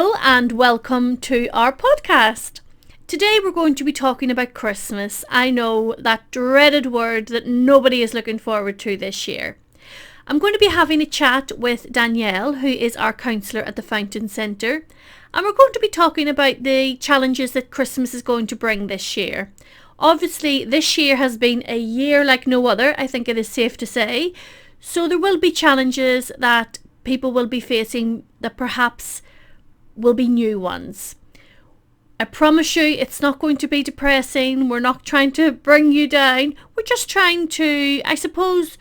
Hello and welcome to our podcast. Today we're going to be talking about Christmas. I know, that dreaded word that nobody is looking forward to this year. I'm going to be having a chat with Danielle, who is our counsellor at the Fountain Centre, and we're going to be talking about the challenges that Christmas is going to bring this year. Obviously, this year has been a year like no other, I think it is safe to say. So there will be challenges that people will be facing that perhaps will be new ones. I promise you it's not going to be depressing. We're not trying to bring you down. We're just trying to, I suppose,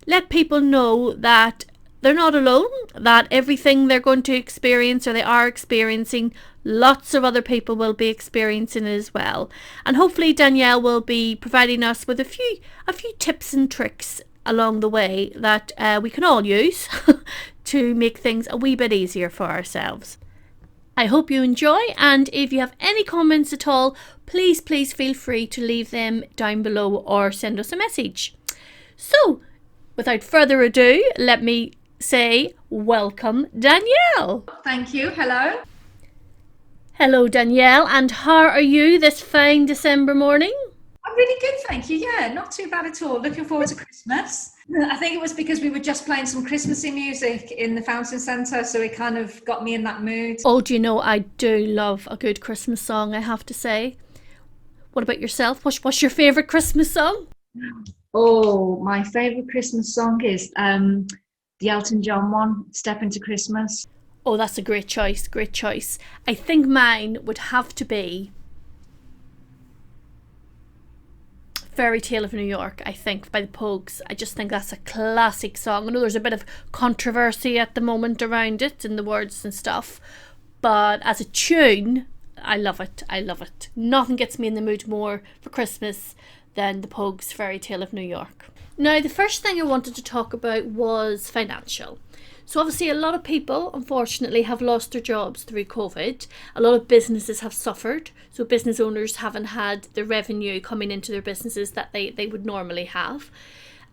let people know that they're not alone, that everything they're going to experience or they are experiencing, lots of other people will be experiencing it as well. And hopefully Danielle will be providing us with a few tips and tricks along the way that we can all use to make things a wee bit easier for ourselves. I hope you enjoy, and if you have any comments at all, please feel free to leave them down below or send us a message. So, without further ado, let me say welcome, Danielle. Thank you. Hello. Hello, Danielle, and how are you this fine December morning? I'm really good, thank you. Yeah, not too bad at all. Looking forward to Christmas. I think it was because we were just playing some Christmassy music in the Fountain Centre, so it kind of got me in that mood. Oh, do you know, I do love a good Christmas song, I have to say. What about yourself? What's your favourite Christmas song? Oh, my favourite Christmas song is the Elton John one, Step Into Christmas. Oh, that's a great choice, great choice. I think mine would have to be Fairy Tale of New York, I think, by the Pogues. I just think that's a classic song. I know there's a bit of controversy at the moment around it and the words and stuff, but as a tune, I love it. I love it. Nothing gets me in the mood more for Christmas than the Pogues' Fairy Tale of New York. Now, the first thing I wanted to talk about was financial. So obviously a lot of people, unfortunately, have lost their jobs through COVID. A lot of businesses have suffered. So business owners haven't had the revenue coming into their businesses that they would normally have.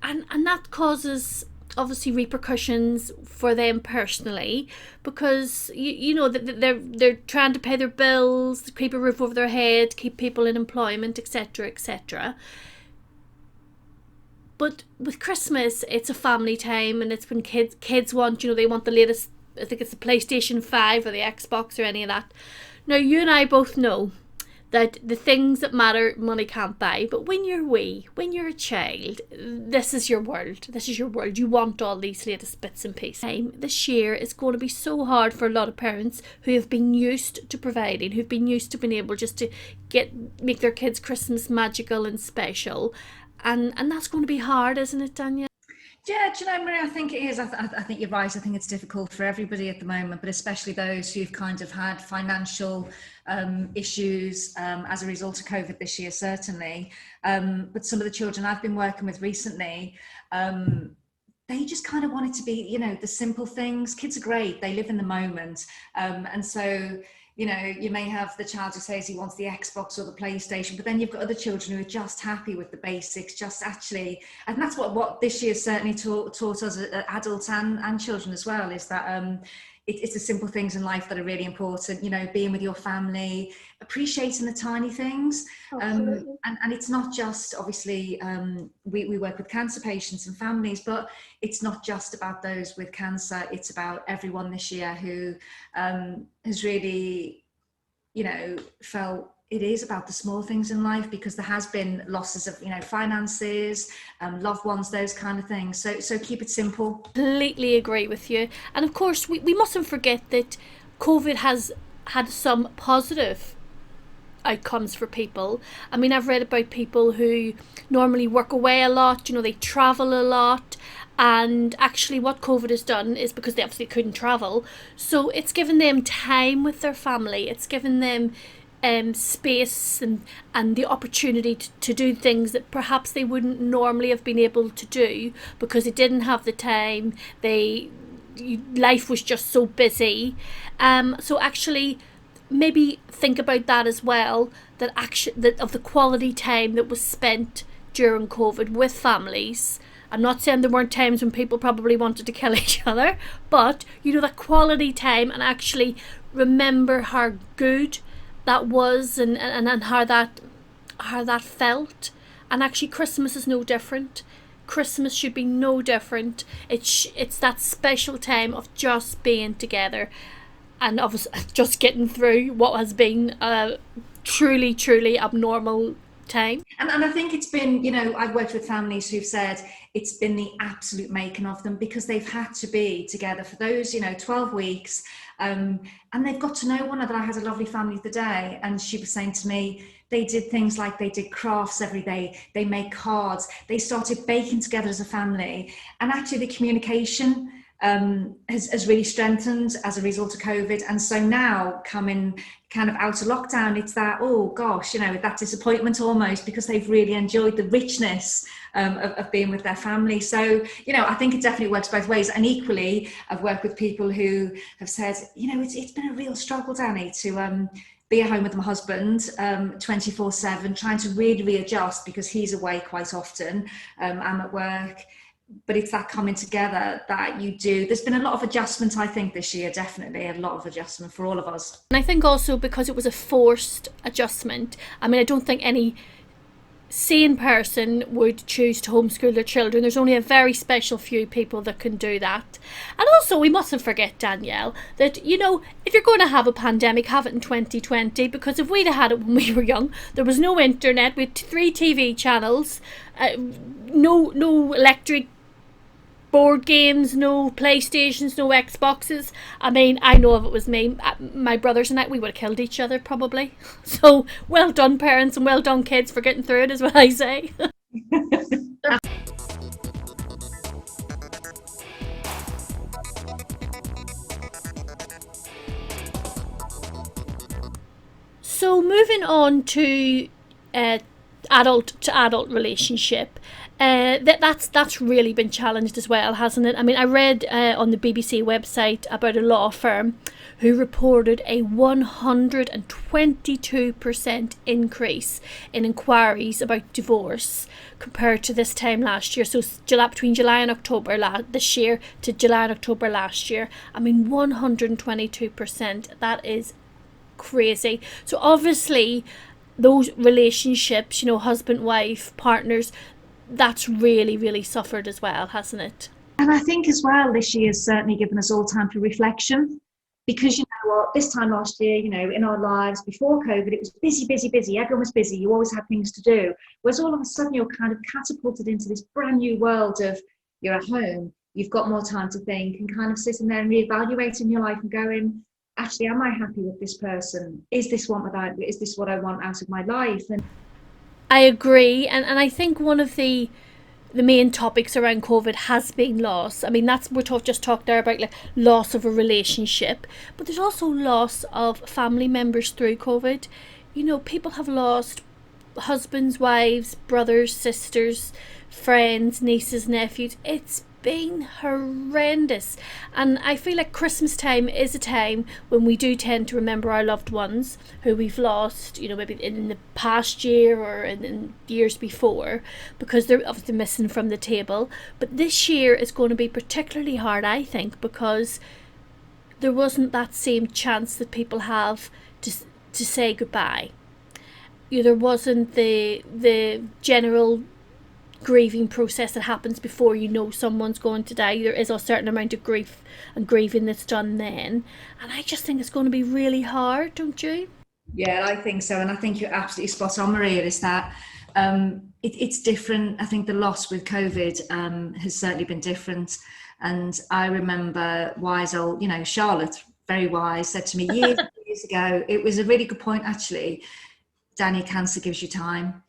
And that causes obviously repercussions for them personally, because you know that they're trying to pay their bills, keep a roof over their head, keep people in employment, etc., etc. But with Christmas, it's a family time, and it's when kids want, they want the latest, I think it's the PlayStation 5 or the Xbox or any of that. Now, you and I both know that the things that matter, money can't buy. But when you're when you're a child, this is your world. This is your world. You want all these latest bits and pieces. This year is going to be so hard for a lot of parents who have been used to providing, who've been used to being able just to make their kids' Christmas magical and special. And that's going to be hard, isn't it, Danielle? Yeah, do you know, Maria, I think it is. I think you're right. I think it's difficult for everybody at the moment, but especially those who've kind of had financial issues as a result of COVID this year, certainly. But some of the children I've been working with recently, they just kind of want it to be, the simple things. Kids are great. They live in the moment. And so, you may have the child who says he wants the Xbox or the PlayStation, but then you've got other children who are just happy with the basics, just actually, and that's what this year certainly taught us, adults and children as well, is that it's the simple things in life that are really important, being with your family, appreciating the tiny things. And it's not just, obviously, we work with cancer patients and families, but it's not just about those with cancer. It's about everyone this year who has really, felt it is about the small things in life, because there has been losses of, finances, loved ones, those kind of things. So keep it simple. Completely agree with you. And of course, we mustn't forget that COVID has had some positive outcomes for people. I mean, I've read about people who normally work away a lot, they travel a lot, and actually what COVID has done is, because they obviously couldn't travel, so it's given them time with their family, it's given them space and the opportunity to do things that perhaps they wouldn't normally have been able to do because they didn't have the time, life was just so busy. So actually maybe think about that as well, that of the quality time that was spent during COVID with families I'm not saying there weren't times when people probably wanted to kill each other, but you know, that quality time and actually remember how good that was, and how that felt. And actually Christmas is no different. Christmas should be no different. It's that special time of just being together, and of just getting through what has been a truly abnormal time. And I think it's been, you know, I've worked with families who've said it's been the absolute making of them, because they've had to be together for those, you know, 12 weeks. And they've got to know one another. I had a lovely family the day, and she was saying to me, they did things like they did crafts every day, they made cards, they started baking together as a family. And actually the communication has really strengthened as a result of COVID. And so now, coming kind of out of lockdown, it's that, oh gosh, you know, that disappointment almost, because they've really enjoyed the richness of being with their family. So, you know, I think it definitely works both ways. And equally, I've worked with people who have said, you know, it's been a real struggle, Danni, to be at home with my husband 24/7, trying to really readjust, because he's away quite often. I'm at work. But it's that coming together that you do. There's been a lot of adjustment, I think, this year, definitely a lot of adjustment for all of us. And I think also because it was a forced adjustment. I mean, I don't think any sane person would choose to homeschool their children. There's only a very special few people that can do that. And also, we mustn't forget, Danielle, that, you know, if you're going to have a pandemic, have it in 2020, because if we'd have had it when we were young, there was no internet, we had 3 TV channels, no electric board games, no PlayStations, no Xboxes. I mean, I know if it was me, my brothers and I, we would have killed each other probably. So well done parents and well done kids for getting through it, is what I say. So moving on to adult to adult relationship, that's really been challenged as well, hasn't it? I mean, I read on the BBC website about a law firm who reported a 122% increase in inquiries about divorce compared to this time last year. So between July and October this year to July and October last year, I mean, 122%. That is crazy. So obviously those relationships, you know, husband, wife, partners, that's really suffered as well, hasn't it? And I think as well, this year has certainly given us all time for reflection, because you know what, this time last year, you know, in our lives before COVID, it was busy. Everyone was busy. You always had things to do. Whereas all of a sudden you're kind of catapulted into this brand new world of, you're at home, you've got more time to think and kind of sitting there and reevaluating your life and going, actually, am I happy with this person? Is this what I want out of my life? And I agree, and I think one of the main topics around COVID has been loss. I mean, just talked there about like loss of a relationship, but there's also loss of family members through COVID. You know, people have lost husbands, wives, brothers, sisters, friends, nieces, nephews. It's been horrendous, and I feel like Christmas time is a time when we do tend to remember our loved ones who we've lost, you know, maybe in the past year or in years before, because they're obviously missing from the table. But this year is going to be particularly hard, I think, because there wasn't that same chance that people have to say goodbye. You know, there wasn't the general grieving process that happens before you know someone's going to die. There is a certain amount of grief and grieving that's done then, and I just think it's going to be really hard, don't you? yeah, I think so. And I think you're absolutely spot on, Maria, is that it's different. I think the loss with COVID has certainly been different. And I remember wise old, you know, Charlotte, very wise, said to me years ago, it was a really good point actually, Danni, cancer gives you time.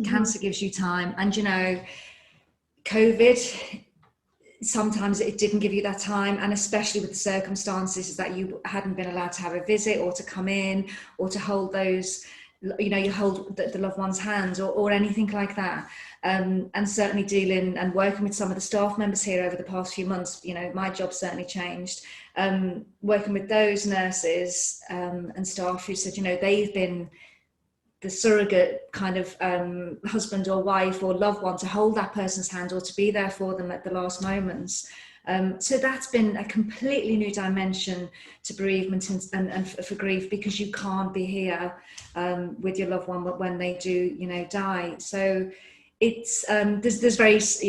Cancer gives you time. And you know, COVID, sometimes it didn't give you that time, and especially with the circumstances that you hadn't been allowed to have a visit or to come in or to hold those, you know, you hold the loved one's hands or anything like that. And certainly dealing and working with some of the staff members here over the past few months, you know, my job certainly changed. Working with those nurses and staff who said, you know, they've been the surrogate kind of husband or wife or loved one to hold that person's hand or to be there for them at the last moments. So that's been a completely new dimension to bereavement and for grief, because you can't be here with your loved one when they do, die. So it's there's various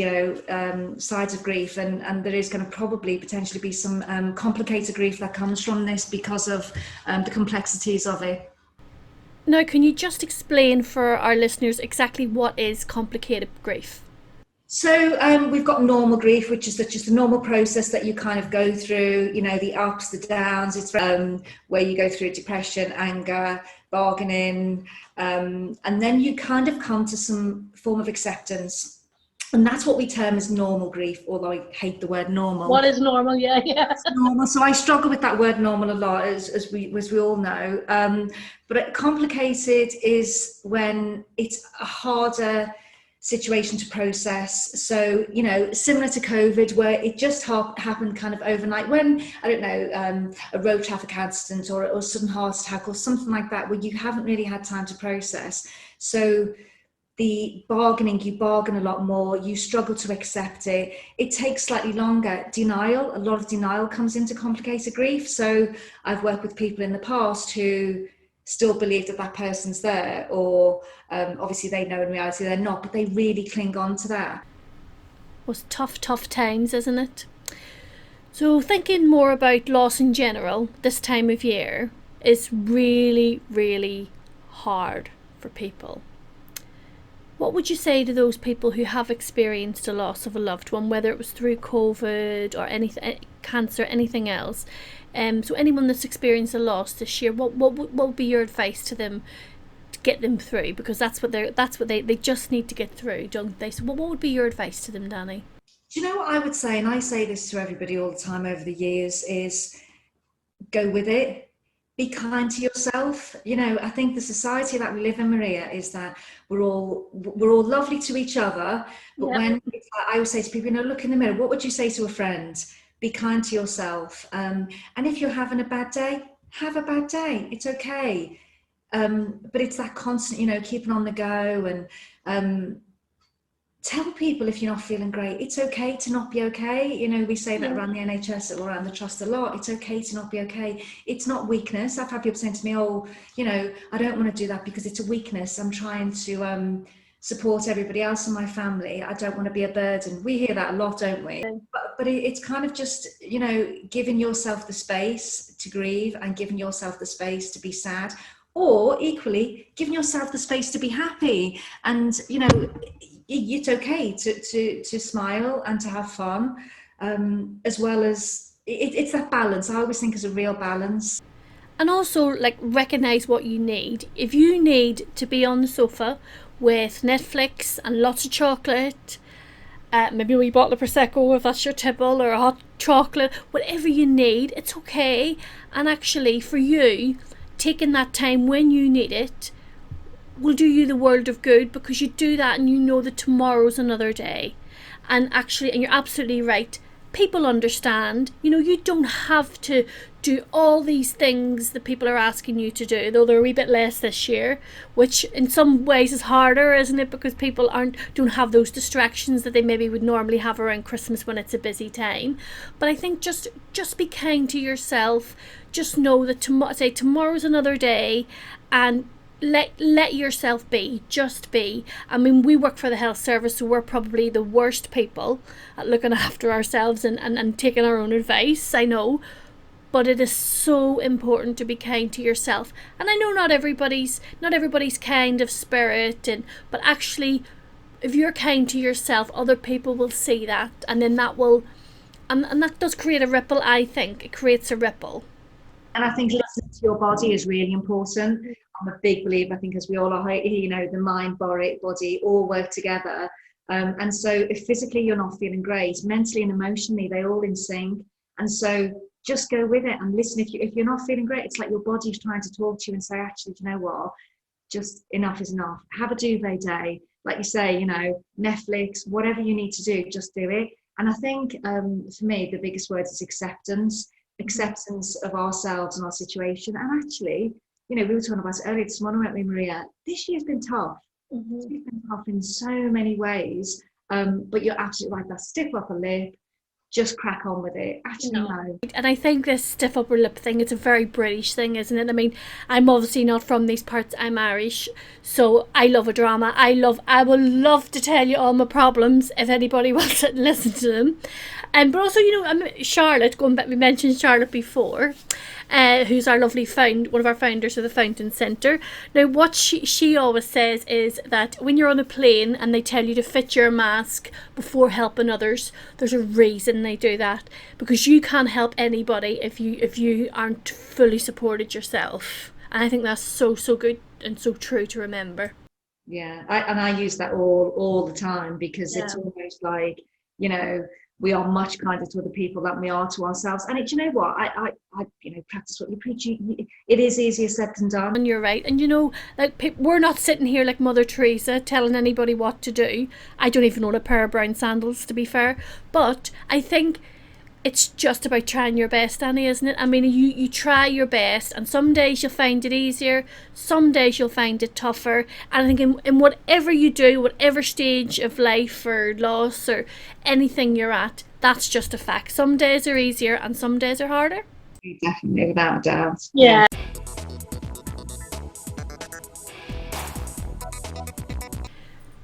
sides of grief, and there is going to probably potentially be some complicated grief that comes from this because of the complexities of it. Now, can you just explain for our listeners exactly what is complicated grief? So we've got normal grief, which is just a normal process that you kind of go through, the ups, the downs. It's where you go through depression, anger, bargaining, and then you kind of come to some form of acceptance. And that's what we term as normal grief, although I hate the word normal. What is normal? Yeah. It's normal. So I struggle with that word normal a lot, as we all know. But complicated is when it's a harder situation to process. So, similar to COVID, where it just happened kind of overnight, when, I don't know, a road traffic accident or a sudden heart attack or something like that, where you haven't really had time to process. So the bargaining, you bargain a lot more, you struggle to accept it. It takes slightly longer. Denial, a lot of denial comes into complicated grief. So I've worked with people in the past who still believe that person's there, or obviously they know in reality they're not, but they really cling on to that. It was tough times, isn't it? So thinking more about loss in general this time of year is really, really hard for people. What would you say to those people who have experienced a loss of a loved one, whether it was through COVID or anything, cancer, anything else? So anyone that's experienced a loss this year, what would be your advice to them to get them through? Because that's what they just need to get through, don't they? So what would be your advice to them, Danni? Do you know what I would say, and I say this to everybody all the time over the years, is go with it. Be kind to yourself. I think the society that we live in, Maria, is that we're all lovely to each other, but when I would say to people, look in the mirror, what would you say to a friend? Be kind to yourself. And if you're having a bad day, have a bad day. It's okay. But it's that constant, keeping on the go, and tell people if you're not feeling great, it's okay to not be okay. We say that around the NHS or around the trust a lot. It's okay to not be okay. It's not weakness. I've had people saying to me, I don't want to do that because it's a weakness. I'm trying to support everybody else in my family. I don't want to be a burden. We hear that a lot, don't we? But it's kind of just, giving yourself the space to grieve and giving yourself the space to be sad, or equally giving yourself the space to be happy. And, it's okay to smile and to have fun, as well as it's that balance. I always think is a real balance. And also, recognize what you need. If you need to be on the sofa with Netflix and lots of chocolate, maybe a wee bottle of Prosecco if that's your tipple, or a hot chocolate, whatever you need, it's okay. And actually, for you, taking that time when you need it will do you the world of good, because you do that and you know that tomorrow's another day. And you're absolutely right, people understand. You don't have to do all these things that people are asking you to do, though they're a wee bit less this year, which in some ways is harder, isn't it? Because people don't have those distractions that they maybe would normally have around Christmas when it's a busy time. But I think just be kind to yourself. Just know that tomorrow's another day, and let yourself be. Just be. I mean, we work for the health service, so we're probably the worst people at looking after ourselves and taking our own advice, I know. But it is so important to be kind to yourself. And I know not everybody's kind of spirit, but actually, if you're kind to yourself, other people will see that, and then that will, and that does create a ripple. I think it creates a ripple. And I think listening to your body is really important. I'm a big believer, I think, as we all are, the mind, body all work together. And so if physically you're not feeling great, mentally and emotionally, they're all in sync. And so just go with it and listen. If you're not feeling great, it's like your body's trying to talk to you and say, actually, you know what? Just enough is enough. Have a duvet day. Like you say, Netflix, whatever you need to do, just do it. And I think for me, the biggest word is acceptance of ourselves and our situation. And actually, you know, we were talking about it earlier this morning, weren't we, Maria? This year's been tough. It's been tough in so many ways. But you're absolutely right, that stiff upper lip, just crack on with it. Actually, no. And I think this stiff upper lip thing, it's a very British thing, isn't it? I mean, I'm obviously not from these parts. I'm Irish, so I love a drama. I will love to tell you all my problems if anybody wants to listen to them. But also, you know, Charlotte, going back, we mentioned Charlotte before, who's our lovely one of our founders of the Fountain Centre. Now, what she always says is that when you're on a plane and they tell you to fit your mask before helping others, there's a reason they do that, because you can't help anybody if you aren't fully supported yourself. And I think that's so good and so true to remember. Yeah, I use that all the time, because it's almost like, you know, we are much kinder to other people than we are to ourselves. And you know what, I you know, practice what you preach. It is easier said than done. And you're right. And you know, like, we're not sitting here like Mother Teresa telling anybody what to do. I don't even own a pair of brown sandals, to be fair. But I think it's just about trying your best, Danni, isn't it? I mean, you try your best, and some days you'll find it easier, some days you'll find it tougher. And I think in whatever you do, whatever stage of life or loss or anything you're at, that's just a fact. Some days are easier and some days are harder. Definitely, without a doubt. Yeah.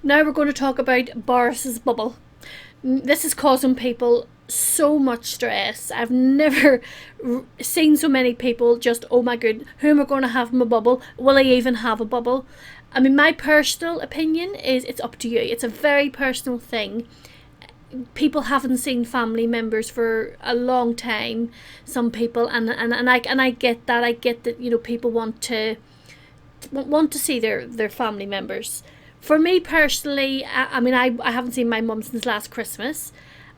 Now we're going to talk about Boris's bubble. This is causing people so much stress. I've never seen so many people just, oh my god, who am I going to have in my bubble? Will I even have a bubble? I mean, my personal opinion is it's up to you. It's a very personal thing. People haven't seen family members for a long time, some people, and I get that. I get that, you know, people want to see their family members. For me personally, I mean, I haven't seen my mum since last Christmas,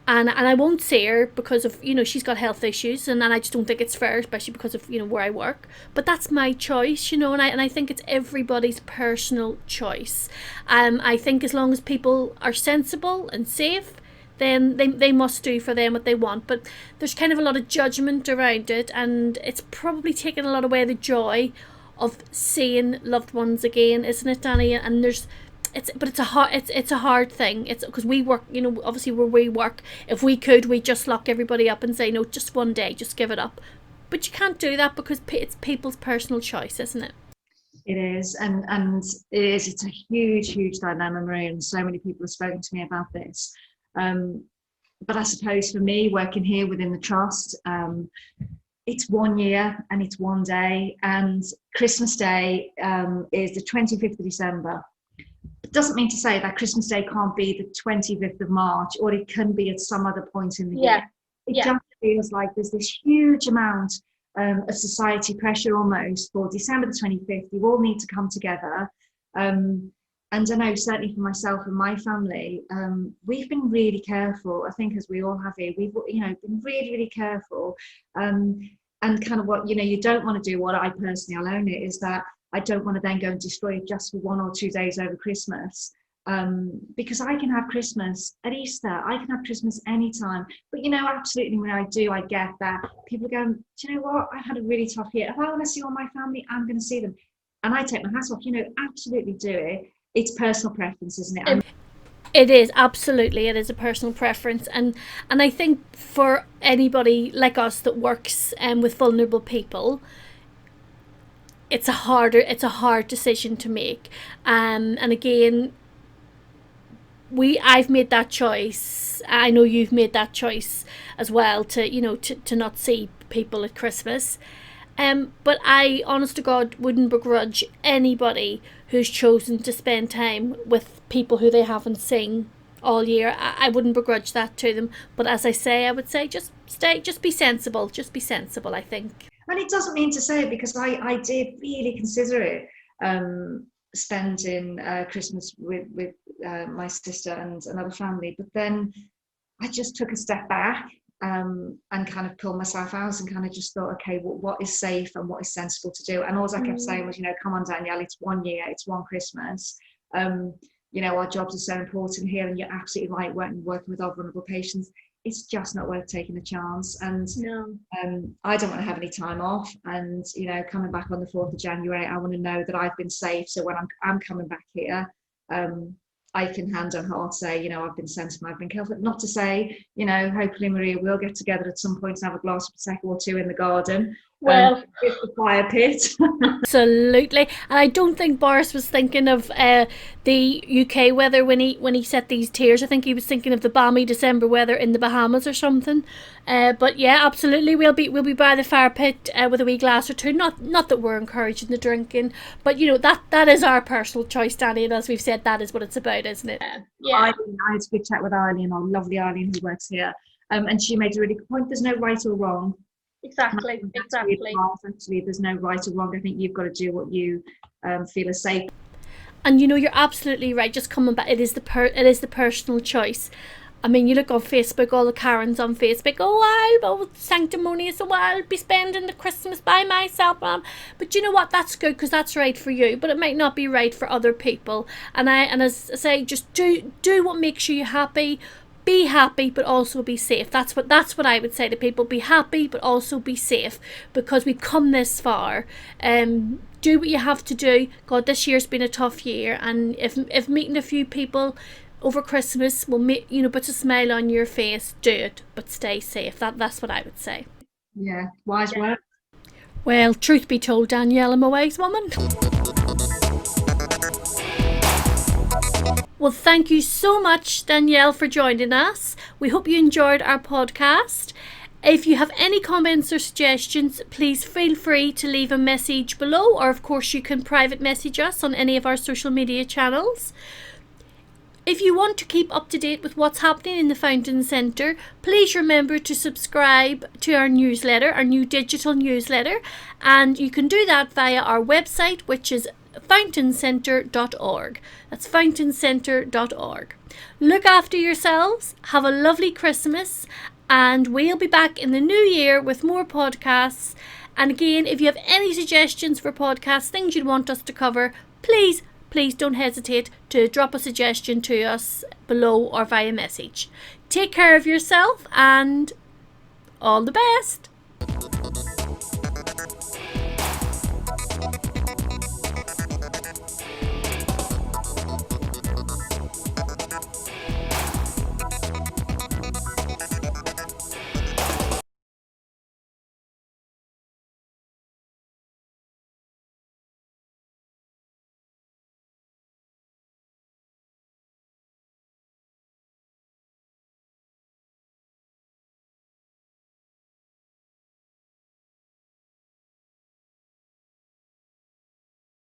and I won't see her because of, you know, she's got health issues, and I just don't think it's fair, especially because of, you know, where I work. But that's my choice, you know, and I think it's everybody's personal choice. I think as long as people are sensible and safe, then they must do for them what they want. But there's kind of a lot of judgment around it, and it's probably taken a lot away the joy of seeing loved ones again, isn't it, Danni? And it's a hard thing. It's because we work, you know, obviously where we work, if we could, we'd just lock everybody up and say, no, just one day, just give it up. But you can't do that because it's people's personal choice, isn't it? It is, and it's a huge dilemma, Maria, and so many people have spoken to me about this. But I suppose for me, working here within the trust, it's 1 year and it's one day, and Christmas Day is the 25th of December. It doesn't mean to say that Christmas Day can't be the 25th of March, or it can be at some other point in the year. It just feels like there's this huge amount of society pressure almost for December the 25th. You all need to come together. And I know certainly for myself and my family, we've been really careful. I think as we all have here, we've, you know, been really careful. And kind of what, you know, you don't want to do, what I personally, I'll own it, is that I don't want to then go and destroy it just for 1 or 2 days over Christmas. Because I can have Christmas at Easter, I can have Christmas anytime. But, you know, absolutely, when I do, I get that people are going, do you know what, I've had a really tough year. If I want to see all my family, I'm going to see them. And I take my hat off, you know, absolutely do it. It's personal preference, isn't it? It is, absolutely. It is a personal preference, and I think for anybody like us that works with vulnerable people, it's a hard decision to make. And again, I've made that choice. I know you've made that choice as well, to, you know, to not see people at Christmas. But I, honest to God, wouldn't begrudge anybody who's chosen to spend time with people who they haven't seen all year. I wouldn't begrudge that to them. But as I say, I would say just be sensible. Just be sensible, I think. And it doesn't mean to say it, because I did really consider it, spending Christmas with my sister and another family. But then I just took a step back. And kind of pulled myself out and kind of just thought, okay, what is safe and what is sensible to do? And all I kept saying was, you know, come on, Danielle, it's 1 year, it's one Christmas. You know, our jobs are so important here, and you're absolutely right, working with our vulnerable patients. it's just not worth taking a chance. And No. I don't want to have any time off. And, you know, coming back on the 4th of January, I want to know that I've been safe. So when I'm coming back here, I can hand on heart say, you know, I've been sensible, I've been careful. Not to say, you know, hopefully, Maria, we'll get together at some point and have a glass of Prosecco or two in the garden. Well, With the fire pit. absolutely. And I don't think Boris was thinking of the UK weather when he set these tiers. I think he was thinking of the balmy December weather in the Bahamas or something. But yeah, absolutely, we'll be by the fire pit with a wee glass or two. Not that we're encouraging the drinking, but you know that is our personal choice, Danny. And as we've said, that is what it's about, isn't it? Yeah. I had a good chat with Eileen, our lovely Eileen who works here, and she made a really good point. There's no right or wrong. Exactly. Actually, there's no right or wrong. I think you've got to do what you feel is safe. And you know, you're absolutely right. Just coming back, it is the personal choice. I mean, you look on Facebook, all the Karens on Facebook. Oh, sanctimonious. Oh, I'll be spending the Christmas by myself. But you know what? That's good because that's right for you. But it might not be right for other people. And as I say, just do what makes you happy. Be happy, but also be safe. That's what I would say to people. Be happy, but also be safe, because we've come this far. Do what you have to do. God, this year's been a tough year, and if meeting a few people over Christmas will make put a smile on your face, do it, but stay safe. That's what I would say. Yeah, wise word. Well, truth be told, Danielle, I'm a wise woman. Well, thank you so much, Danielle, for joining us. We hope you enjoyed our podcast. If you have any comments or suggestions, please feel free to leave a message below, or of course you can private message us on any of our social media channels. If you want to keep up to date with what's happening in the Fountain Centre, please remember to subscribe to our newsletter, our new digital newsletter, and you can do that via our website, which is fountaincentre.org. That's fountaincentre.org. Look after yourselves, have a lovely Christmas, and we'll be back in the new year with more podcasts. And again, if you have any suggestions for podcasts, things you'd want us to cover, please don't hesitate to drop a suggestion to us below or via message. Take care of yourself and all the best.